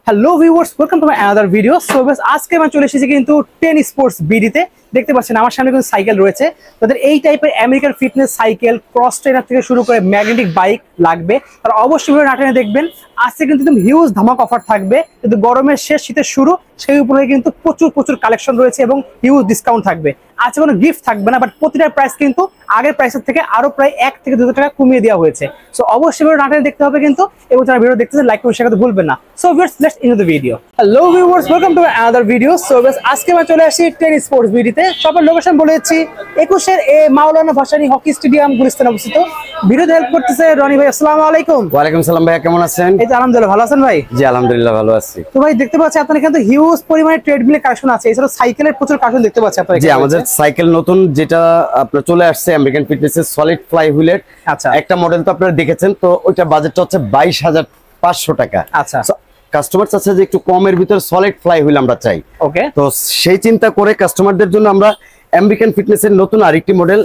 Hello viewers, welcome to my another video. So বেশ আজকে আমি চলে এসেছি কিন্তু 10 স্পোর্টস বিডিতে। দেখতে পাচ্ছেন আমার সামনে কিন্তু সাইকেল রয়েছে। তাদের এই টাইপের American fitness cycle, cross trainer থেকে শুরু করে ম্যাগনেটিক বাইক লাগবে, তারা অবশ্যই ভিডিও না টেনে দেখবেন। আজকে কিন্তু একদম হিউজ ধামাক অফার থাকবে, কিন্তু গরমের শেষ শীতের শুরু, সেই উপরে কিন্তু প্রচুর কালেকশন রয়েছে এবং হিউজ ডিসকাউন্ট থাকবে। আজকে কোনো গিফট থাকবে না, বাট প্রতিটার প্রাইস কিন্তু আগের প্রাইসের থেকে আরো প্রায় 1 থেকে 2 টাকা কমিয়ে দেওয়া হয়েছে। সো অবশ্যই ভিডিও না টেনে দেখতে হবে কিন্তু, এবং যারা ভিডিও দেখতেছেন লাইক করে শেয়ার করতে ভুলবেন না। So viewers, let's into the video. Hello viewers, welcome to another video. So বেশ আজকে আমি চলে আসি 10 স্পোর্টস বিডিতে। সবার লোকেশন বলেছি 21 এ মাওলানা ভাসানী হকি স্টেডিয়াম গুলিস্তান অবস্থিত। ভিডিওতে হেল্প করতেছে রনি ভাই। আসসালামু আলাইকুম। ওয়ালাইকুম সালাম ভাই, কেমন আছেন? এই যে আলহামদুলিল্লাহ, ভালো আছেন ভাই? জি আলহামদুলিল্লাহ ভালো আছি। তো ভাই দেখতে পাচ্ছি আপনার এখানে হিউজ পরিমাণে ট্রেডমিলের কালেকশন আছে, এছাড়া সাইকেলের প্রচুর কালেকশন দেখতে পাচ্ছি আপনার। জি আমাদের সাইকেল নতুন যেটা আপনার চলে আসছে আমেরিকান ফিটনেসের সলিড ফ্লাই হুইলের। আচ্ছা, একটা মডেল তো আপনারা দেখেছেন, তো ওইটা বাজেটটা হচ্ছে 22,500 টাকা। আচ্ছা, কাস্টমার চাচ্ছে যে একটু কমের ভিতরে সলিড ফ্লাই হুইল আমরা চাই। ওকে, তো সেই চিন্তা করে কাস্টমারদের জন্য আমরা আমেরিকান ফিটনেসের নতুন আরেকটি মডেল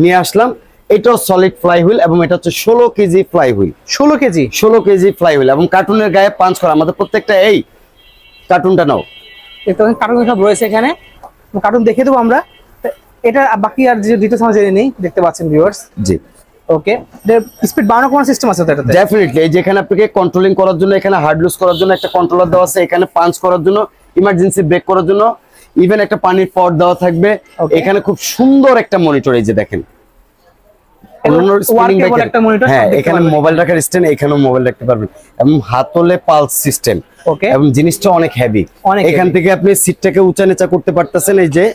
নিয়ে আসলাম। এটাও সলিড ফ্লাই হুইল এবং এটা হচ্ছে 16 KG fly wheel. 16 KG fly wheel এবং কার্টুনের গায়ে পাঞ্চ করা। আমাদের প্রত্যেকটা এই কার্টুনটা নাও, কার্টুন সব রয়েছে এখানে, কার্টুন দেখে দেবো আমরা। এটা বাকি আর যে ডিটেইলস আমরা জেনে নেই। দেখতে পাচ্ছেন ভিউয়ার্স, জি ওকে, স্পিড বাড়ানোর কোনো সিস্টেম আছে তো এটাতে? ডেফিনেটলি। এই যেখানে আপনাকে কন্ট্রোলিং করার জন্য, এখানে হার্ড লুজ করার জন্য একটা কন্ট্রোলার দেওয়া আছে, এখানে পাঞ্চ করার জন্য, ইমার্জেন্সি ব্রেক করার জন্য, ইভেন একটা পানির পট দেওয়া থাকবে। এখানে খুব সুন্দর একটা মনিটর, এই যে দেখেন, হ্যাঁ এখানে মোবাইল রাখার স্ট্যান্ড, এখানেও মোবাইল রাখতে পারবেন এবং হাতলে পালস সিস্টেম। এবং জিনিসটা অনেক হেভি। এখান থেকে আপনি সিটটাকে উঁচা নিচা করতে পারতেছেন, এই যে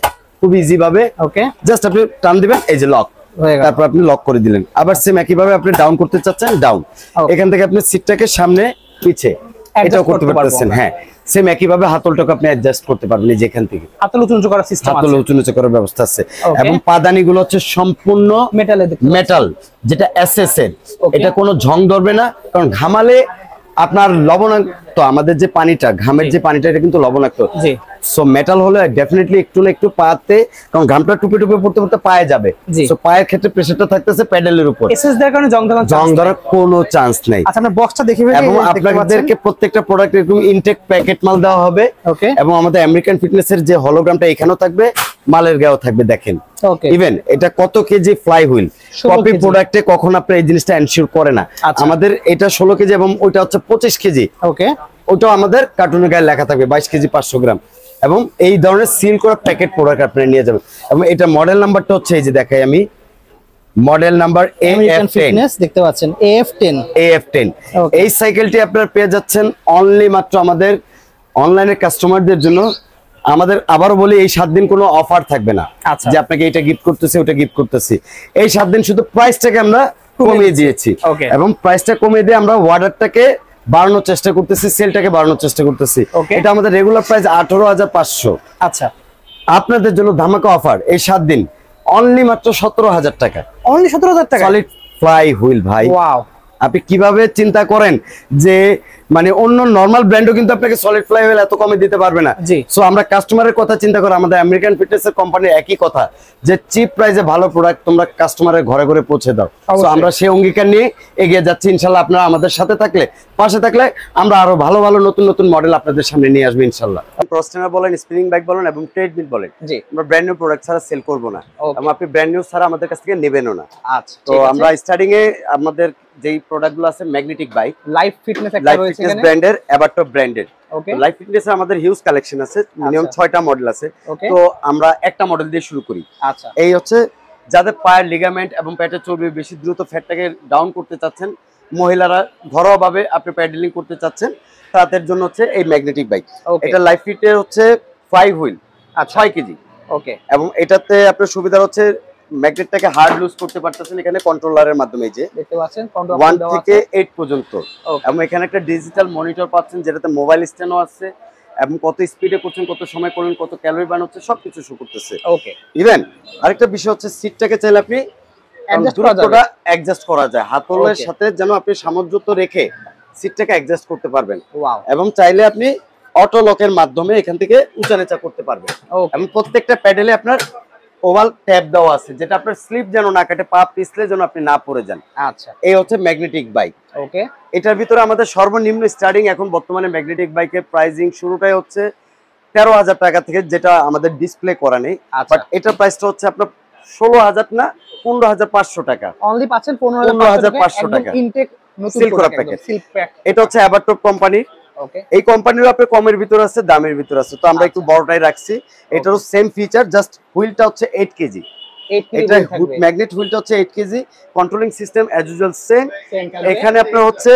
খুব ইজি ভাবে। ওকে, জাস্ট আপনি টান দিবেন, এই যে লক, তারপর আপনি লক করে দিলেন। আবার সেম একই ভাবে আপনি ডাউন করতে চাচ্ছেন, ডাউন। এখান থেকে আপনি সিটটাকে সামনে পিছে এটাও করতে পারতেছেন। হ্যাঁ, সেম একই ভাবে হাতলটাকে আপনি অ্যাডজাস্ট করতে পারবেন। এই যেখান থেকে হাতল উঁচু নিচু করার সিস্টেম আছে, হাতল উঁচু নিচু করার ব্যবস্থা আছে। এবং পাদানিগুলো হচ্ছে সম্পূর্ণ মেটাল, যেটা এসএস এর। এটা কোনো ঝং ধরবে না, কারণ ঘামালে আপনার লবণাক্ত, আমাদের যে পানিটা, ঘামের যে পানিটা, এটা কিন্তু লবণাক্ত। সো মেটাল হলে ডেফিনেটলি একটু না একটু পাতে, কারণ ঘামটা টুপে টুপে পড়তে পড়তে পায়ে যাবে। সো পায়ের ক্ষেত্রে প্রেসারটা থাকতেছে প্যাডেলের উপর, এসএস দেওয়ার কারণে জং ধরার কোনো চান্স নাই। আচ্ছা, আমরা বক্সটা দেখে এবং আপনাদেরকে প্রত্যেকটা প্রোডাক্ট এরকম ইনটেক প্যাকেট মাল দেওয়া হবে। এবং আমাদের আমেরিকান ফিটনেসের যে হলোগ্রামটা এখানেও থাকবে, মালের গায়েও থাকবে। দেখেন ইভেন এটা কত কেজি ফ্লাই হুইল, কপি প্রোডাক্টে কখন আপনি এই জিনিসটা এনশিওর করে না। আমাদের এটা 16 কেজি এবং ওইটা হচ্ছে 25 কেজি। ওকে, ওটাও আমাদের কার্টুনের গায়ে লেখা থাকবে 22 কেজি 500 গ্রাম। এবং এই ধরনের সিল করা প্যাকেট প্রোডাক্ট আপনারা নিয়ে যাবেন। এবং এটা মডেল নাম্বারটা হচ্ছে, এই যে দেখাই আমি, মডেল নাম্বার AF10 দেখতে পাচ্ছেন, AF10। এই সাইকেলটি আপনারা পেয়ে যাচ্ছেন অনলি মাত্র আমাদের অনলাইনের কাস্টমারদের জন্য। আমাদের আবারও বলি, এই 7 দিন কোনো অফার থাকবে না যে আপনাকে এটা গিফট করতেছি ওটা গিফট করতেছি। এই 7 দিন শুধু প্রাইসটাকে আমরা কমিয়ে দিয়েছি, এবং প্রাইসটা কমিয়ে দিয়ে আমরা অর্ডারটাকে বাড়ানোর চেষ্টা করতেছি, সেলটাকে বাড়ানোর চেষ্টা করতেছি। এটা আমাদের রেগুলার প্রাইস 18,500। আচ্ছা, আপনাদের জন্য ধামাকা অফার এই 7 দিন অনলি মাত্র 17,000 টাকা। অনলি 17,000 টাকা সলিড ফ্লাই হুইল ভাই। ওয়াও, আপনি কিভাবে চিন্তা করেন যে মানে অন্য নরমাল ব্র্যান্ডও কিন্তু আপনাকে সলিড ফ্লাই হুইল এত কমে দিতে পারবে না। সো আমরা কাস্টমারের কথা চিন্তা করে, আমাদের আমেরিকান ফিটনেসের কোম্পানির একই কথা যে চিপ প্রাইসে ভালো প্রোডাক্ট তোমরা কাস্টমারের ঘরে ঘরে পৌঁছে দাও। সো আমরা সেই অঙ্গীকার নিয়ে এগিয়ে যাচ্ছি। ইনশাআল্লাহ আপনারা আমাদের সাথে থাকলে, পাশে থাকলে, আমরা আরো ভালো ভালো নতুন নতুন মডেল আপনাদের সামনে নিয়ে আসবো ইনশাআল্লাহ। ক্রস ট্রেনার বলেন, স্পিনিং বাইক বলেন এবং ট্রেডমিল বলেন, আমরা ব্র্যান্ড নিউ প্রোডাক্ট ছাড়া সেল করব না, এবং আপনি ব্র্যান্ড নিউ ছাড়া আমাদের কাছ থেকে নেবেনও না। আচ্ছা, তো আমরা স্টার্টিং এ আমাদের যেই প্রোডাক্টগুলো আছে, ম্যাগনেটিক বাইক, লাইফ ফিটনেস একটা রয়েছে এখানে, ব্র্যান্ডের, অ্যাবাটো ব্র্যান্ডের। লাইফ ফিটনেসের আমাদের হিউজ কালেকশন আছে, মিনিমাম 6টা মডেল আছে। তো আমরা একটা মডেল দিয়ে শুরু করি। আচ্ছা, এই হচ্ছে যাদের পায়ের লিগামেন্ট এবং পেটের চর্বি বেশি, দ্রুত ফ্যাটটাকে ডাউন করতে চাচ্ছেন, মহিলারা ঘরোয়া ভাবে আপনি প্যাডেলিং করতে চাচ্ছেন, তাদের জন্য হচ্ছে এই ম্যাগনেটিক বাইক। এটা লাইফ ফিটের হচ্ছে 5 হুইল, 6 কেজি। ওকে, এবং এটাতে আপনার সুবিধা হচ্ছে ম্যাগনেটটাকে হার্ড লুজ করতে পারতেছেন এখানে কন্ট্রোলারের মাধ্যমে। যে দেখতে পাচ্ছেন 1 থেকে 8 পর্যন্ত, এবং এখানে একটা ডিজিটাল মনিটর পাচ্ছেন, যেটাতে মোবাইল স্ট্যান্ডও আছে, এবং কত স্পিডে করছেন, কত সময় করলেন, কত ক্যালোরি বার্ন হচ্ছে, সবকিছু শো করতেছে। ওকে, ইভেন আরেকটা বিষয় হচ্ছে, সিটটাকে চাইলে আপনি দূরত্বটা অ্যাডজাস্ট করা যায়, হাতলের সাথে যেন আপনি সামঞ্জস্য রেখে সিটটাকে অ্যাডজাস্ট করতে পারবেন। এবং চাইলে আপনি অটো লকের মাধ্যমে এখান থেকে উঁচা নিচা করতে পারবেন। এবং প্রত্যেকটা প্যাডেলে আপনার ওভাল ট্যাপ দেওয়া আছে, যেটা আপনার স্লিপ যেন না কাটে, পা পিছলে যেন আপনি না পড়ে যান। আচ্ছা, এই হচ্ছে ম্যাগনেটিক বাইক। ওকে, এটার ভিতরে আমাদের সর্বনিম্ন স্টার্টিং এখন বর্তমানে ম্যাগনেটিক বাইকের প্রাইসিং শুরুটাই হচ্ছে 13,000 টাকা থেকে, যেটা আমাদের ডিসপ্লে করা নেই। বাট এটার প্রাইসটা হচ্ছে আপনার 16,000 না 15,500 টাকা। অনলি পাচ্ছেন 15,500 টাকা। ইনটেক নতুন সিল করা প্যাকেট। এটা হচ্ছে অ্যাবারটপ কোম্পানির। ওকে, এই কোম্পানির আপনি কমের ভিতর আছে, দামের ভিতর আছে, তো আমরা একটু বড়টাই রাখছি। এটারও সেম ফিচার, জাস্ট হুইলটা হচ্ছে 8 কেজি। এটা ম্যাগনেট হুইলটা হচ্ছে 8 KG. Controlling system as usual same. এখানে আপনার হচ্ছে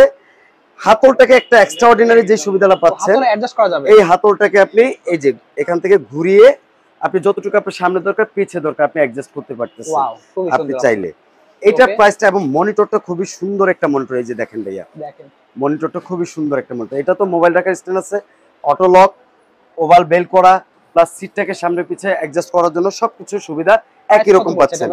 হাতলটাকে একটা এক্সট্রাঅর্ডিনারি যে সুবিধাটা পাচ্ছেন, এই হাতলটাকে আপনি এই যে এখান থেকে ঘুরিয়ে আপনি যতটুকু আপনার সামনে দরকার পিছে দরকার আপনি অ্যাডজাস্ট করতে পারতেছেন আপনি চাইলে। এটা প্রাইসটা এবং মনিটরটা খুবই সুন্দর একটা মনিটর। এই যে দেখেন ভাইয়া, মনিটরটা খুবই সুন্দর একটা মনিটর। এটা তো মোবাইল রাখার স্ট্যান্ড আছে, অটো লক, ওভাল বেল করা, প্লাস সিটটাকে সামনে পিছে অ্যাডজাস্ট করার জন্য সবকিছু সুবিধা একই রকম পাচ্ছেন।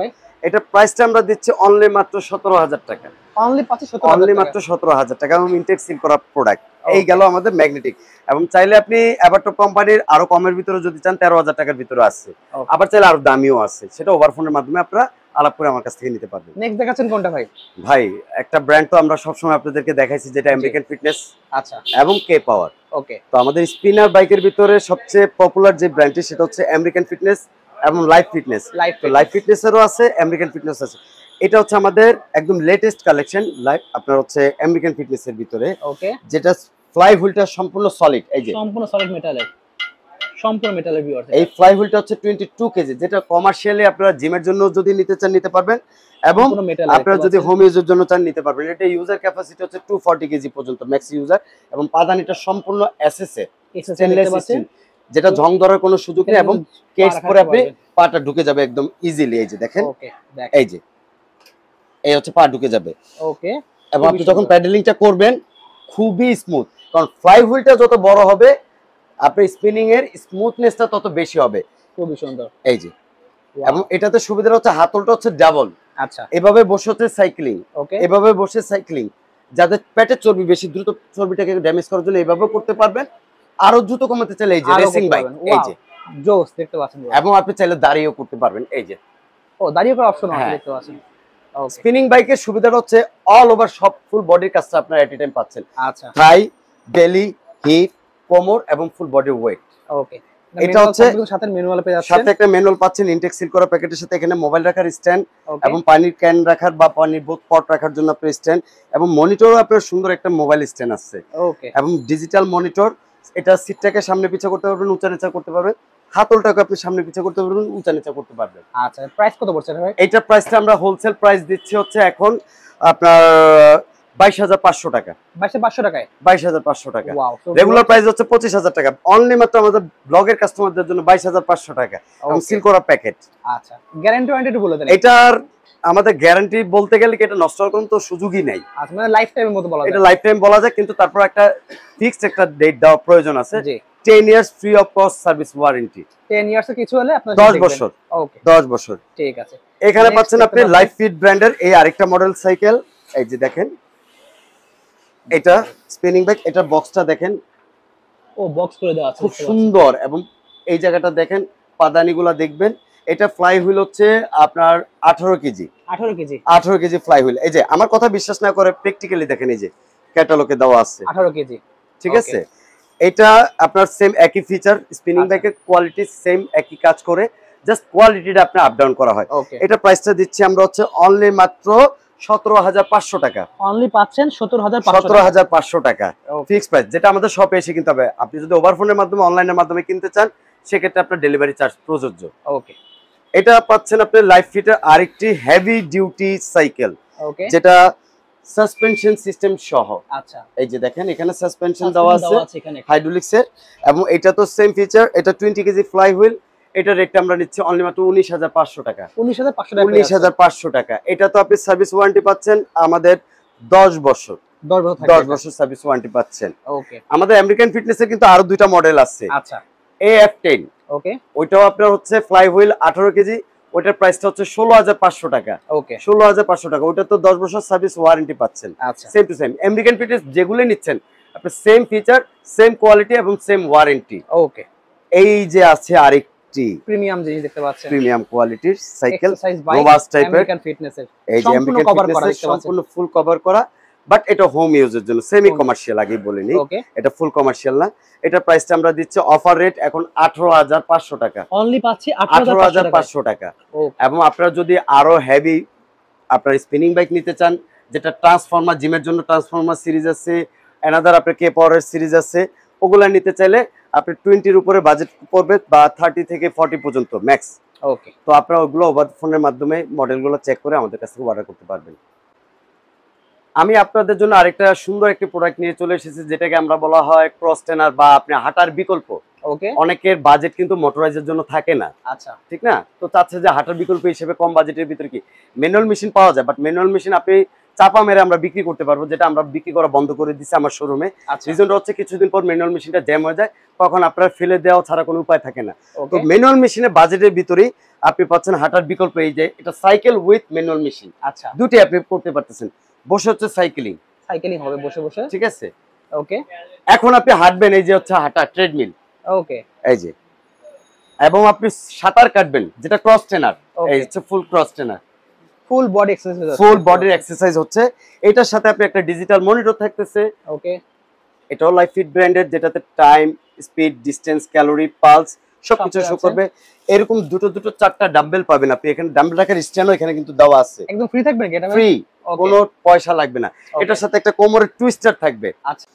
এটা প্রাইসটা আমরা দিচ্ছি অনলি মাত্র 17,000 টাকা। অনলি মাত্র 17,000 টাকা এবং ইনটেক সিল করা প্রোডাক্ট। এই গেল আমাদের ম্যাগনেটিক। এবং চাইলে আপনি অ্যাবারটপ কোম্পানির আরো কমের ভিতরে যদি চান 13,000 টাকার ভিতরে আছে, আবার চাইলে আরো দামিও আছে, সেটা ওভারফোনের মাধ্যমে আপনারা আলাপ করে আমার কাছ থেকে নিতে পারবেন। নেক্সট দেখাচ্ছেন কোনটা ভাই? ভাই একটা ব্র্যান্ড তো আমরা সবসময় আপনাদেরকে দেখাইছি, যেটা আমেরিকান ফিটনেস। আচ্ছা, এবং কে পাওয়ার। ওকে, তো আমাদের স্পিনার বাইকের ভিতরে সবচেয়ে পপুলার যে ব্র্যান্ডটি সেটা হচ্ছে আমেরিকান ফিটনেস এবং লাইফ ফিটনেস। লাইফ ফিটনেসেরও আছে, আমেরিকান ফিটনেস আছে। এটা হচ্ছে আমাদের একদম লেটেস্ট কালেকশন লাইফ আপনার হচ্ছে আমেরিকান ফিটনেসের ভিতরে। ওকে, যেটা ফ্লাই হুইলটা সম্পূর্ণ সলিড। এই যে সম্পূর্ণ সলিড মেটালের, সম্পূর্ণ মেটালের ভিউয়ার্স। এই ফ্লাই হুইলটা হচ্ছে 22 কেজি, যেটা কমার্শিয়ালি আপনারা জিমের জন্য যদি নিতে চান নিতে পারবেন, এবং আপনারা যদি হোম ইউজের জন্য চান নিতে পারবেন। এটা ইউজার ক্যাপাসিটি হচ্ছে 240 কেজি পর্যন্ত ম্যাক্স ইউজার, এবং পাদানিটা সম্পূর্ণ এসএসএ স্টেনলেস স্টিল, যেটা জং ধরার কোনো সুযোগ নেই, এবং কেটস পরে আপনি পাটা ঢুকে যাবে একদম ইজিলি। এই যে দেখেন, এই যে এই হচ্ছে পা ঢুকে যাবে। ওকে, এবং আপনি যখন প্যাডেলিংটা করবেন খুবই স্মুথ, কারণ ফ্লাই হুইলটা যত বড় হবে আপনার স্পিনিং এর স্মুথনেসটা তত বেশি হবে। খুবই সুন্দর। এই যে, এবং এটাতে সুবিধা হচ্ছে হাতলটা হচ্ছে ডাবল। আচ্ছা, এভাবে বসে হচ্ছে সাইক্লিং, এভাবে বসে সাইক্লিং, যাদের পেটে চর্বি বেশি, দ্রুত চর্বিটাকে ড্যামেজ করার জন্য এভাবে করতে পারবেন। আরো দ্রুত কমাতে চাইলে এই যে রেসিং বাইক, এই যে জোস দেখতে পাচ্ছেন, এবং আপনি চাইলে দাঁড়িয়েও করতে পারবেন। এই যে, ও দাঁড়িয়ে করার অপশন আছে দেখতে পাচ্ছেন। স্পিনিং বাইকের সুবিধাটা হচ্ছে অল ওভার সব ফুল বডির কাজটা আপনারা এট এ টাইম পাচ্ছেন। আচ্ছা, থাই, বেলি, হিপ, কোমর এবং ফুল বডি ওয়েট। ওকে, এটা হচ্ছে সাথে ম্যানুয়াল পেয়ে যাচ্ছেন, সাথে একটা ম্যানুয়াল পাচ্ছেন ইনটেক সিল করা প্যাকেটের সাথে। এখানে মোবাইল রাখার স্ট্যান্ড এবং পানির ক্যান রাখার বা পানির পট রাখার জন্য আপনার স্ট্যান্ড, এবং মনিটরও আপনার সুন্দর একটা মোবাইল স্ট্যান্ড আছে। ওকে, এবং ডিজিটাল মনিটর। এটা সিটটাকে সামনে পিছে করতে পারবেন, উঁচা নিচা করতে পারবেন, হাতলটাকে আপনি সামনে পিছে করতে পারবেন, উঁচা নিচা করতে পারবেন। আচ্ছা, প্রাইস কত পড়ছে ভাই? এইটার প্রাইসটা আমরা হোলসেল প্রাইস দিচ্ছি হচ্ছে এখন আপনার 22,500 টাকা। 22,500 টাকায়? 22,500 টাকা। রেগুলার প্রাইস হচ্ছে 25,000 টাকা। অনলি মাত্র আমাদের ব্লগের কাস্টমারদের জন্য 22,500 টাকা এবং সিল করা প্যাকেট। আচ্ছা, গ্যারান্টি ওয়ারেন্টি একটু বলে দেন। এটার আমাদের গ্যারান্টি বলতে গেলে কি এটা নষ্ট হওয়ার কোনো তো সুযোগই নাই। আচ্ছা, মানে লাইফ টাইমের মতো বলা যায়। এটা লাইফ টাইম বলা যায়, কিন্তু তারপর একটা ফিক্সড একটা ডেট দেওয়া প্রয়োজন আছে। জি, 10 years free of cost service warranty. 10 years এর কিছু হলে আপনারা 10 বছর। ওকে, 10 বছর। ঠিক আছে। এখানে পাচ্ছেন আপনি লাইফ ফিট ব্র্যান্ডের এই আরেকটা মডেল সাইকেল। এই যে দেখেন, এটা স্পিনিং বাইক। এটার বক্সটা দেখেন, ও বক্স করে দেওয়া আছে, খুব সুন্দর। এবং এই জায়গাটা দেখেন, পাদানিগুলা দেখবেন। এটা ফ্লাই হুইল হচ্ছে আপনার 18 কেজি। 18 KG fly wheel. এই যে আমার কথা বিশ্বাস না করে প্র্যাকটিক্যালি দেখেন, এই যে ক্যাটালগে দেওয়া আছে 18 কেজি। ঠিক আছে, এটা আপনার সেম একই ফিচার, স্পিনিং বাইকের কোয়ালিটি সেম একই কাজ করে, জাস্ট কোয়ালিটিটা আপনি আপ ডাউন করা হয়। এটা প্রাইসটা দিচ্ছি আমরা হচ্ছে অনলি মাত্র 17,500 টাকা। অনলি পাচ্ছেন 17,500 টাকা ফিক্সড প্রাইস, যেটা আমাদের শপে এসে কিনতে হবে। আপনি যদি ওভারফোনের মাধ্যমে অনলাইনের মাধ্যমে কিনতে চান সেক্ষেত্রে আপনার ডেলিভারি চার্জ প্রযোজ্য। ওকে, এটা পাচ্ছেন আপনি লাইফ ফিটের আরেকটি হেভি ডিউটি সাইকেল, যেটা সাসপেনশন সিস্টেম সহ। আচ্ছা, এই যে দেখেন এখানে সাসপেনশন দেওয়া আছে হাইড্রোলিক্সের, এবং এটা তো সেম ফিচার। এটা 20 কেজি ফ্লাই হুইল। এটা রেটটা আমরা নিচ্ছি অনলি মাত্র 19,500 টাকা। 19,500 টাকা। এটা তো আপনি সার্ভিস ওয়ারেন্টি পাচ্ছেন আমাদের 10 বছর। 10 বছর সার্ভিস ওয়ারেন্টি পাচ্ছেন। ওকে, আমাদের আমেরিকান ফিটনেসের কিন্তু আরো দুইটা মডেল আছে। আচ্ছা, AF10। ওকে, ওইটাও আপনার হচ্ছে ফ্লাই হুইল 18 কেজি। ওটার প্রাইসটা হচ্ছে 16,500 টাকা। ওকে, 16,500 টাকা। ওটা তো 10 বছর সার্ভিস ওয়ারেন্টি পাচ্ছেন। আচ্ছা, same to same American fitness যেগুলো নিচ্ছেন আপনি সেম ফিচার, সেম কোয়ালিটি এবং সেম ওয়ারেন্টি। ওকে, এই যে আছে আরেকটা প্রিমিয়াম জিনিস দেখতে পাচ্ছেন, প্রিমিয়াম কোয়ালিটির সাইকেল, রোবাস্ট টাইপের, আমেরিকান ফিটনেসের, এই যে আমেরিকান ফিটনেসের সম্পূর্ণ ফুল কভার করা, বাট এটা হোম ইউজের জন্য, সেমি কমার্শিয়াল আগে বলিনি, এটা ফুল কমার্শিয়াল না। এটা প্রাইসটা আমরা দিচ্ছি অফার রেট এখন 18500 টাকা, অনলি পাচ্ছি 18500 টাকা। এবং আপনারা যদি আরো হেভি আপনার স্পিনিং বাইক নিতে চান, যেটা ট্রান্সফর্মার, জিমের জন্য ট্রান্সফর্মার সিরিজ আছে, অ্যানাদার আপনার কে পাওয়ারের সিরিজ আছে, ওগুলা নিতে চাইলে আপনি 20 এর উপরে বাজেট পড়বে, বা 30 থেকে 40 পর্যন্ত ম্যাক্স। ওকে, তো আপনারা ওগুলো ওভার ফোনের মাধ্যমে মডেলগুলো চেক করে আমাদের কাছ থেকে অর্ডার করতে পারবেন। আমি আপনাদের জন্য আরেকটা সুন্দর একটি প্রোডাক্ট নিয়ে চলে এসেছি, যেটাকে আমরা বলা হয় ক্রস ট্রেনার বা আপনি হাঁটার বিকল্প। ওকে, অনেকের বাজেট কিন্তু মোটরাইজের জন্য থাকে না, আচ্ছা ঠিক না, তো চাচ্ছে যে হাঁটার বিকল্প হিসেবে কম বাজেটের ভিতরে কি ম্যানুয়াল মেশিন পাওয়া যায়, বাট ম্যানুয়াল মেশিন আপনি চাপা মেরে আমরা বিক্রি করতে পারবো, যেটা আমরা বিক্রি করা বন্ধ করে দিচ্ছি আমার শোরুমে। রিজনটা হচ্ছে কিছুদিন পর ম্যানুয়াল মেশিনটা জ্যাম হয়ে যায়, তখন আপনার ফেলে দেওয়া ছাড়া কোনো উপায় থাকে না। তো ম্যানুয়াল মেশিনের বাজেটের ভিতরেই আপনি পাচ্ছেন হাঁটার বিকল্প, এই যে এটা সাইকেল উইথ ম্যানুয়াল মেশিন। আচ্ছা, দুটি আপনি করতে পারতেছেন, বসে হচ্ছে সাইকেলিং হবে বসে বসে, ঠিক আছে। ওকে, এখন আপনি হাঁটবেন, এই যে হচ্ছে হাঁটা ট্রেডমিল। ওকে, এই যে, এবং আপনি সাঁতার কাটবেন, যেটা ক্রস ট্রেনার, এই হচ্ছে full cross trainer, full body exercise, full বডির এক্সারসাইজ হচ্ছে। এটার সাথে আপনি একটা ডিজিটাল মনিটর থাকতেছে। ওকে, এটাও লাইফ ফিট ব্র্যান্ডের, যেটাতে time, speed, distance, calorie, pulse সবকিছু শো করবে। এরকম দুটো চারটা ডাম্বেল পাবেন আপনি এখানে, ডাম্বেল রাখার স্ট্যান্ডও এখানে কিন্তু দেওয়া আছে, একদম ফ্রি থাকবে, এটা ফ্রি, কোনো পয়সা লাগবে না। এটার সাথে একটা কোমরের টুইস্টার থাকবে। আচ্ছা,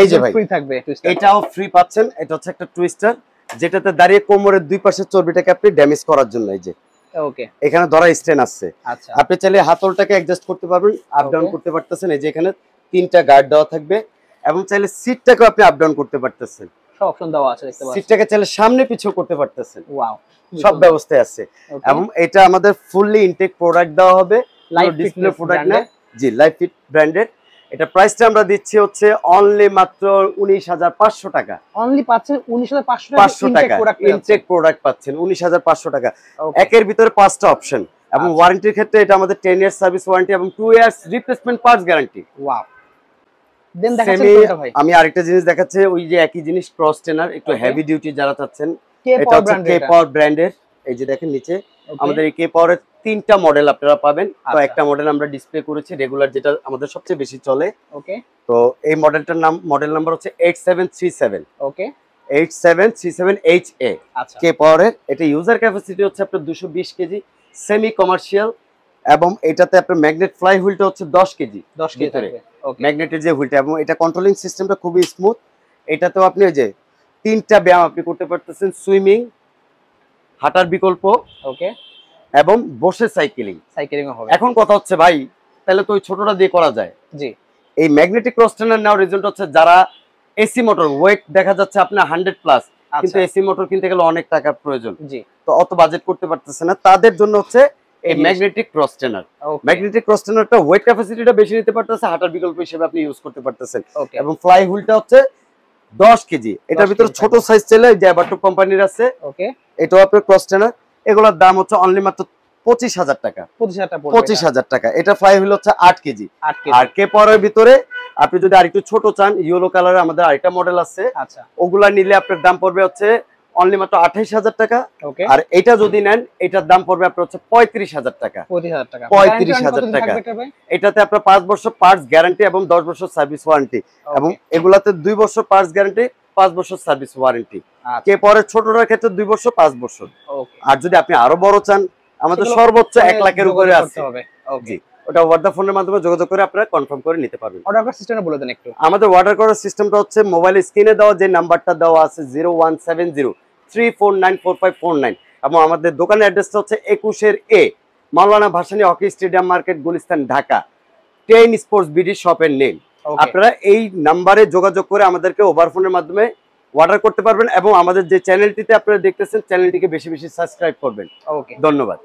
এই যে ভাই ফ্রি থাকবে, এটাও ফ্রি পাচ্ছেন। এটা হচ্ছে একটা টুইস্টার, যেটাতে দাঁড়িয়ে কোমরের দুই পাশের চর্বিটাকে আপনি ড্যামেজ করার জন্য, এই যে ওকে এখানে ধরা স্ট্যান্ড আছে। আচ্ছা, আপনি চাইলে হাতলটাকে অ্যাডজাস্ট করতে পারবেন, আপ ডাউন করতে পারতেছেন। এই যে এখানে 3টা গার্ড দেওয়া থাকবে, এবং চাইলে সিটটাকে আপনি আপ ডাউন করতে পারতেছেন, সব অপশন দেওয়া আছে দেখতে পাচ্ছেন। সিটটাকে চাইলে সামনে পিছু করতে পারতেছেন। ওয়াও, সব ব্যবস্থা আছে। এবং এটা আমাদের ফুললি ইনটেক প্রোডাক্ট দেওয়া হবে, লাইভ ডিসপ্লে প্রোডাক্ট না, জি লাইফ ফিট ব্র্যান্ডেড। এটা প্রাইসটা আমরা দিচ্ছি হচ্ছে অনলি মাত্র 19500 টাকা, অনলি পাচ্ছেন 19500 টাকা, ইনটেক প্রোডাক্ট পাচ্ছেন 19500 টাকা। একের ভিতরে 5টা অপশন, এবং ওয়ারেন্টির ক্ষেত্রে এটা আমাদের 10 ইয়ার্স সার্ভিস ওয়ারেন্টি এবং 2 years replacement parts guarantee. Wow, then দেখাচ্ছেন কোনটা ভাই? আমি আরেকটা জিনিস দেখাচ্ছি, ওই যে একই জিনিস ক্রস ট্রেনার, একটু হেভি ডিউটি যারা চাচ্ছেন, এটা হচ্ছে কে পাওয়ার ব্র্যান্ডের। এই যে দেখেন নিচে আমাদের এই কে পাওয়ারের 3টা মডেল আপনারা পাবেন। তো একটা মডেল আমরা ডিসপ্লে করেছি রেগুলার, যেটা আমাদের সবচেয়ে বেশি চলে। ওকে, তো এই মডেলটার নাম, মডেল নাম্বার হচ্ছে 8737। ওকে, 8737HA। আচ্ছা, কে পাওয়ারের। এটা ইউজার ক্যাপাসিটি হচ্ছে আপনার 220 কেজি, সেমি কমার্শিয়াল, এবং এটাতে আপনার ম্যাগনেট ফ্লাই হুইলটা হচ্ছে 10 কেজি, 10 কেজি ম্যাগনেটের যে হুইলটা, এবং এটা কন্ট্রোলিং সিস্টেমটা খুবই স্মুথ। এটাতেও আপনি ওই যে 3টা ব্যায়াম আপনি করতে পারতেছেন, সুইমিং, হাঁটার বিকল্প, ওকে, এবং বসে সাইকেলিং হবে। এখন কথা হচ্ছে ভাই, তাহলে তো ওই ছোটটা দিয়ে করা যায়। জি, এই ম্যাগনেটিক ক্রস ট্রেনার নেওয়ার রিজনটা হচ্ছে, যারা এসি মোটর ওয়েট দেখা যাচ্ছে আপনার 100+, কিন্তু এসি মোটর কিনতে গেলে অনেক টাকার প্রয়োজন, জি, তো অত বাজেট করতে পারতেছে না, তাদের জন্য হচ্ছে এই magnetic cross trainer. Magnetic cross ট্রেনারটা ওয়েট ক্যাপাসিটিটা বেশি নিতে পারতেছে, হাঁটার বিকল্প হিসেবে আপনি ইউজ করতে পারতেছেন। এবং ফ্লাই হুইলটা হচ্ছে 10 কেজি। এটার ভিতরে ছোট সাইজ চলে, যে অ্যাবাটো কোম্পানির আছে। ওকে, এটাও আপনার ক্রস ট্রেনার, এগুলোর দাম হচ্ছে অনলি মাত্র 25000 টাকা, 25000 টাকা। এটা ফ্লাই হুইল হচ্ছে 8 কেজি। আর কে পাওয়ারের ভিতরে আপনি যদি আরেকটু ছোট চান, ইয়েলো কালারের আমাদের আরেকটা মডেল আছে। আচ্ছা, ওগুলা নিলে আপনার দাম পড়বে হচ্ছে অনলি মাত্র 28000 টাকা। আর এটা যদি নেন, এটার দাম পড়বে আপনার হচ্ছে 35000 টাকা, 35000 টাকা। এটাতে আপনার 5 বছর পার্টস গ্যারান্টি এবং 10 বছর সার্ভিস ওয়ারেন্টি, এবং এগুলাতে 2 বছর পার্টস গ্যারান্টি, 5 বছর সার্ভিস ওয়ারেন্টি। কে পরে ছোটটার ক্ষেত্রে 2 বছর 5 বছর। আর যদি আপনি আরো বড় চান, আমাদের সর্বোচ্চ 1 লাখের উপরে আছে। জি, ওটা ওভার দা ফোনের মাধ্যমে যোগাযোগ করে আপনারা কনফার্ম করে নিতে পারবেন। অর্ডার করার সিস্টেমটা বলে দেন একটু। আমাদের অর্ডার করার সিস্টেমটা হচ্ছে, মোবাইল স্ক্রিনে দেওয়া যে নাম্বারটা দেওয়া আছে 017034944549, এবং আমাদের দোকানের অ্যাড্রেসটা হচ্ছে 21A Maulana Bhasani hockey stadium market, Gulistan, Dhaka. 10 sports BD শপের নেম। আপনারা এই নাম্বারে যোগাযোগ করে আমাদেরকে ওভার ফোনের মাধ্যমে অর্ডার করতে পারবেন, এবং আমাদের যে চ্যানেলটিতে আপনারা দেখতেছেন, চ্যানেলটিকে বেশি বেশি সাবস্ক্রাইব করবেন। ওকে, ধন্যবাদ।